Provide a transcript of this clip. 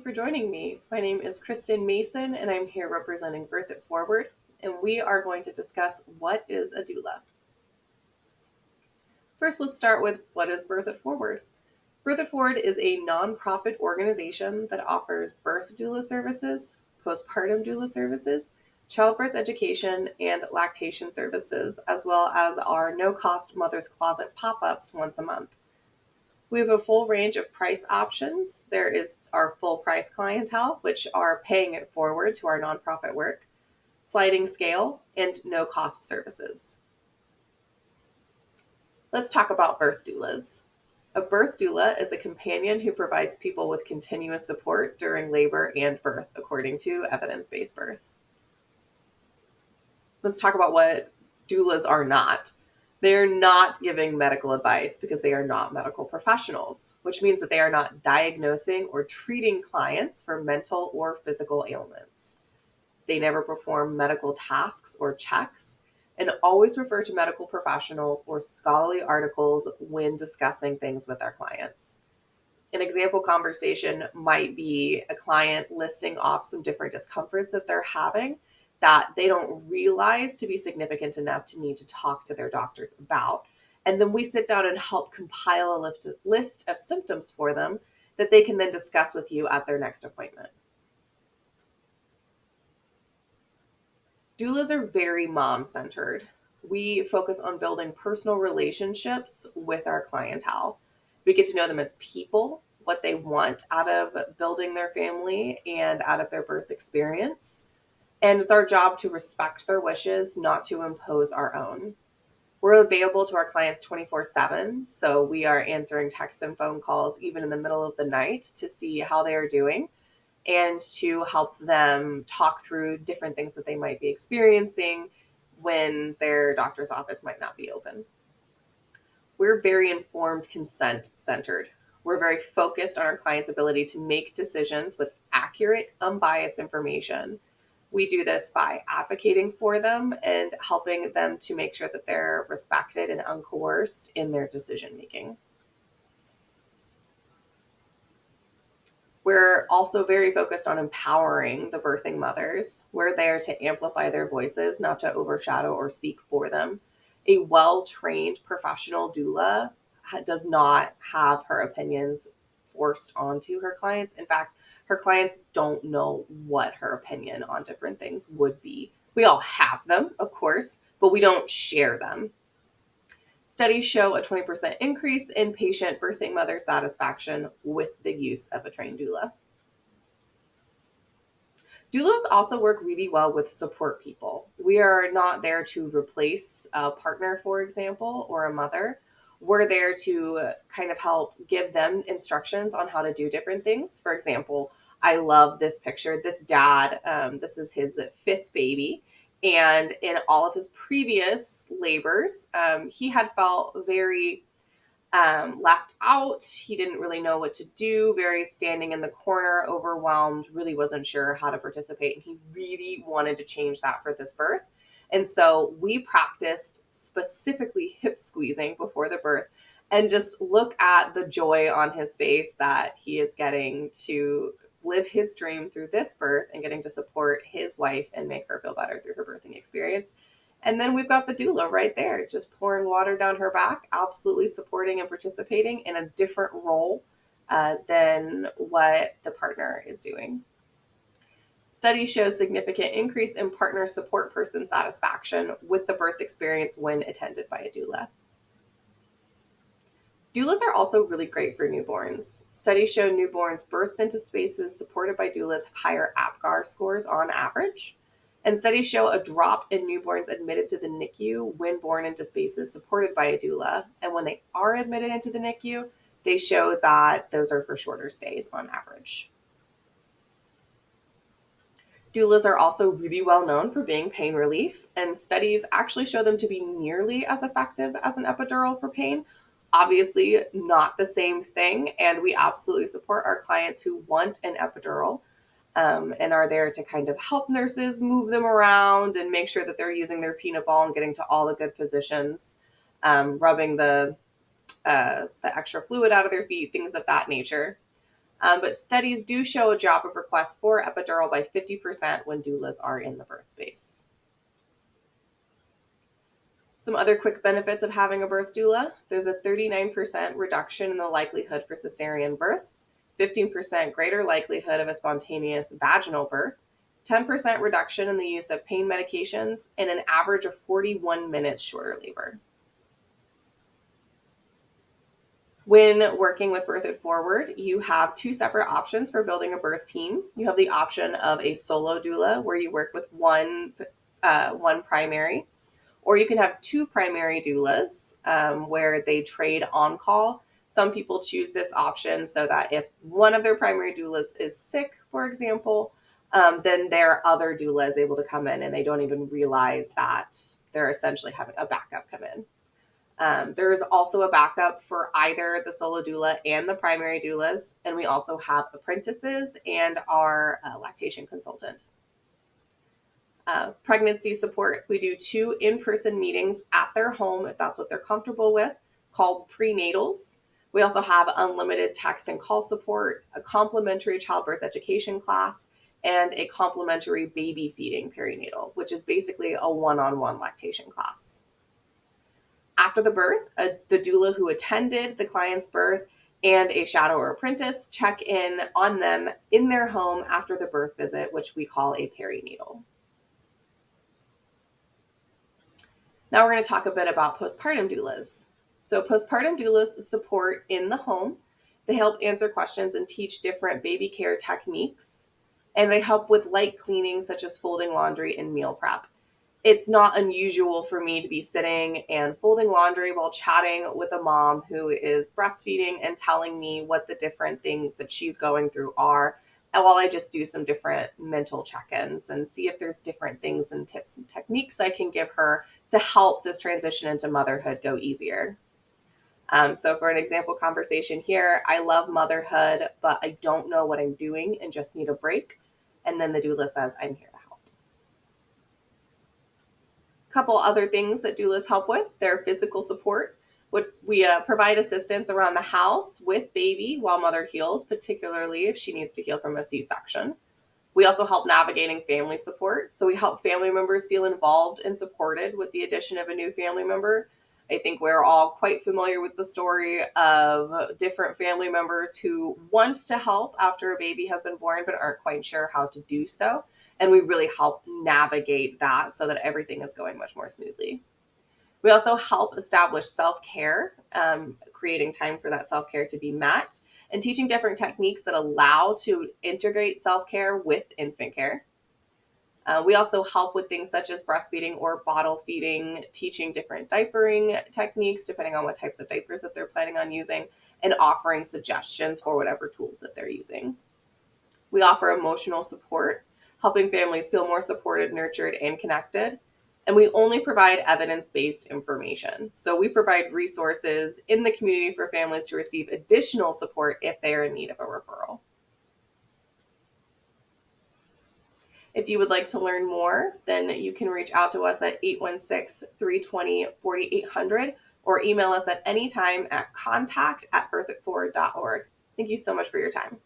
for joining me. My name is Kristen Mason, and I'm here representing Birth It Forward, and we are going to discuss what is a doula. First, let's start with what is Birth It Forward. Birth It Forward is a nonprofit organization that offers birth doula services, postpartum doula services, childbirth education, and lactation services, as well as our no-cost Mother's Closet pop-ups once a month. We have a full range of price options. There is our full price clientele, which are paying it forward to our nonprofit work, sliding scale, and no cost services. Let's talk about birth doulas. A birth doula is a companion who provides people with continuous support during labor and birth, according to evidence-based birth. Let's talk about what doulas are not. They're not giving medical advice because they are not medical professionals, which means that they are not diagnosing or treating clients for mental or physical ailments. They never perform medical tasks or checks, and always refer to medical professionals or scholarly articles when discussing things with our clients. An example conversation might be a client listing off some different discomforts that they're having that they don't realize to be significant enough to need to talk to their doctors about. And then we sit down and help compile a list of symptoms for them that they can then discuss with you at their next appointment. Doulas are very mom-centered. We focus on building personal relationships with our clientele. We get to know them as people, what they want out of building their family and out of their birth experience. And it's our job to respect their wishes, not to impose our own. We're available to our clients 24/7, so we are answering texts and phone calls even in the middle of the night to see how they are doing and to help them talk through different things that they might be experiencing when their doctor's office might not be open. We're very informed, consent-centered. We're very focused on our clients' ability to make decisions with accurate, unbiased information. We do this by advocating for them and helping them to make sure that they're respected and uncoerced in their decision making. We're also very focused on empowering the birthing mothers. We're there to amplify their voices, not to overshadow or speak for them. A well-trained professional doula does not have her opinions forced onto her clients. In fact, her clients don't know what her opinion on different things would be. We all have them, of course, but we don't share them. Studies show a 20% increase in patient birthing mother satisfaction with the use of a trained doula. Doulas also work really well with support people. We are not there to replace a partner, for example, or a mother. We're there to kind of help give them instructions on how to do different things. For example, I love this picture. This dad, this is his 5th baby. And in all of his previous labors, he had felt very left out. He didn't really know what to do, very standing in the corner, overwhelmed, really wasn't sure how to participate. And he really wanted to change that for this birth. And so we practiced specifically hip squeezing before the birth and just look at the joy on his face that he is getting to live his dream through this birth and getting to support his wife and make her feel better through her birthing experience. And then we've got the doula right there, just pouring water down her back, absolutely supporting and participating in a different role than what the partner is doing. Studies show significant increase in partner support person satisfaction with the birth experience when attended by a doula. Doulas are also really great for newborns. Studies show newborns birthed into spaces supported by doulas have higher APGAR scores on average. And studies show a drop in newborns admitted to the NICU when born into spaces supported by a doula. And when they are admitted into the NICU, they show that those are for shorter stays on average. Doulas are also really well known for being pain relief, and studies actually show them to be nearly as effective as an epidural for pain. Obviously, not the same thing, and we absolutely support our clients who want an epidural. And are there to kind of help nurses move them around and make sure that they're using their peanut ball and getting to all the good positions, rubbing the extra fluid out of their feet, things of that nature. But studies do show a drop of requests for epidural by 50% when doulas are in the birth space. Some other quick benefits of having a birth doula: there's a 39% reduction in the likelihood for cesarean births, 15% greater likelihood of a spontaneous vaginal birth, 10% reduction in the use of pain medications, and an average of 41 minutes shorter labor. When working with Birth It Forward, you have two separate options for building a birth team. You have the option of a solo doula, where you work with one primary, or you can have two primary doulas, where they trade on call. Some people choose this option so that if one of their primary doulas is sick, for example, then their other doula is able to come in and they don't even realize that they're essentially having a backup come in. There is also a backup for either the solo doula and the primary doulas, and we also have apprentices and our lactation consultant. Pregnancy support, we do 2 in-person meetings at their home if that's what they're comfortable with, called prenatals. We also have unlimited text and call support, a complimentary childbirth education class, and a complimentary baby feeding perinatal, which is basically a one-on-one lactation class. After the birth, the doula who attended the client's birth and a shadow or apprentice check in on them in their home after the birth visit, which we call a perinatal. Now we're going to talk a bit about postpartum doulas. So postpartum doulas support in the home. They help answer questions and teach different baby care techniques. And they help with light cleaning, such as folding laundry and meal prep. It's not unusual for me to be sitting and folding laundry while chatting with a mom who is breastfeeding and telling me what the different things that she's going through are, and while I just do some different mental check-ins and see if there's different things and tips and techniques I can give her to help this transition into motherhood go easier. So for an example conversation here, I love motherhood, but I don't know what I'm doing and just need a break. And then the doula says, I'm here to help. Couple other things that doulas help with: their physical support. We provide assistance around the house with baby while mother heals, particularly if she needs to heal from a C-section. We also help navigating family support. So we help family members feel involved and supported with the addition of a new family member. I think we're all quite familiar with the story of different family members who want to help after a baby has been born, but aren't quite sure how to do so. And we really help navigate that so that everything is going much more smoothly. We also help establish self-care, creating time for that self-care to be met, and teaching different techniques that allow to integrate self-care with infant care. We also help with things such as breastfeeding or bottle feeding, teaching different diapering techniques depending on what types of diapers that they're planning on using, and offering suggestions for whatever tools that they're using. We offer emotional support, helping families feel more supported, nurtured, and connected. And we only provide evidence-based information. So we provide resources in the community for families to receive additional support if they are in need of a referral. If you would like to learn more, then you can reach out to us at 816-320-4800 or email us at any time at contact@birthitforward.org. Thank you so much for your time.